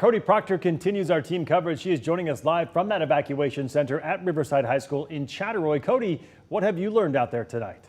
Cody Proctor continues our team coverage. She is joining us live from that evacuation center at Riverside High School in Chattaroy. Cody, what have you learned out there tonight?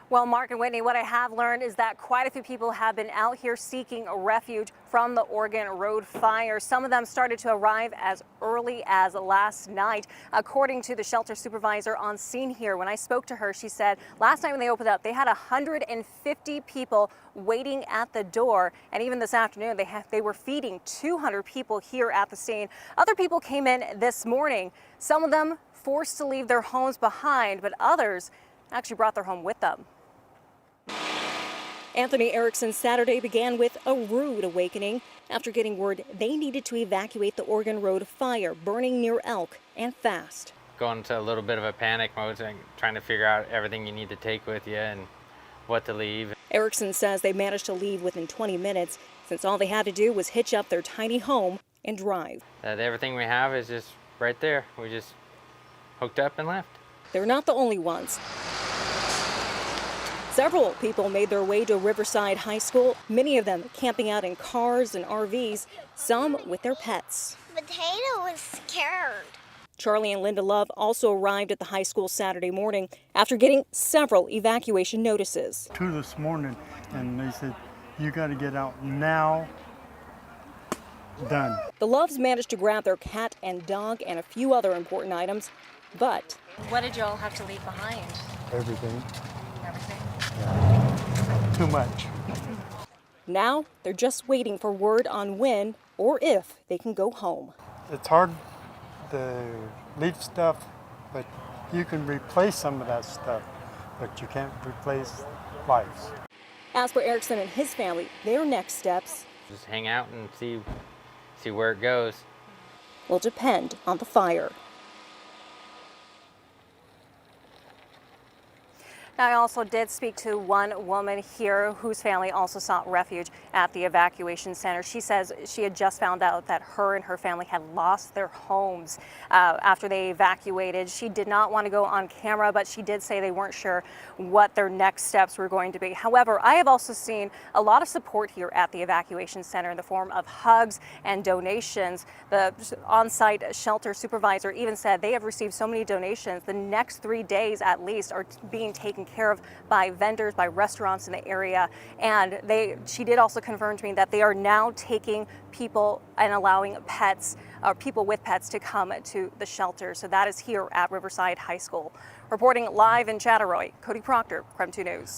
Well, Mark and Whitney, what I have learned is that quite a few people have been out here seeking refuge from the Oregon Road fire. Some of them started to arrive as early as last night. According to the shelter supervisor on scene here, when I spoke to her, she said last night when they opened up, they had 150 people waiting at the door. And even this afternoon, they were feeding 200 people here at the scene. Other people came in this morning, some of them forced to leave their homes behind, but others actually brought their home with them. Anthony Erickson's Saturday began with a rude awakening after getting word they needed to evacuate the Oregon Road fire burning near Elk, and fast. Going into a little bit of a panic mode, trying to figure out everything you need to take with you and what to leave. Erickson says they managed to leave within 20 minutes since all they had to do was hitch up their tiny home and drive. Everything we have is just right there. We just hooked up and left. They're not the only ones. Several people made their way to Riverside High School, many of them camping out in cars and RVs, some with their pets. Potato was scared. Charlie and Linda Love also arrived at the high school Saturday morning after getting several evacuation notices. 2 this morning, and they said, you got to get out now. Done. The Loves managed to grab their cat and dog and a few other important items, but what did you all have to leave behind? Everything. Everything? Yeah. Too much. Now they're just waiting for word on when or if they can go home. It's hard to leave stuff, but you can replace some of that stuff, but you can't replace lives. As for Erickson and his family, their next steps Just hang out and see where it goes. will depend on the fire. I also did speak to one woman here whose family also sought refuge at the evacuation center. She says she had just found out that her and her family had lost their homes after they evacuated. She did not want to go on camera, but she did say they weren't sure what their next steps were going to be. However, I have also seen a lot of support here at the evacuation center in the form of hugs and donations. The on-site shelter supervisor even said they have received so many donations. The next 3 days at least are being taken care of by vendors, by restaurants in the area, and she did also confirm to me that they are now taking people and allowing pets or people with pets to come to the shelter. So that is here at Riverside High School. Reporting live in Chattaroy, Cody Proctor, KREM 2 News.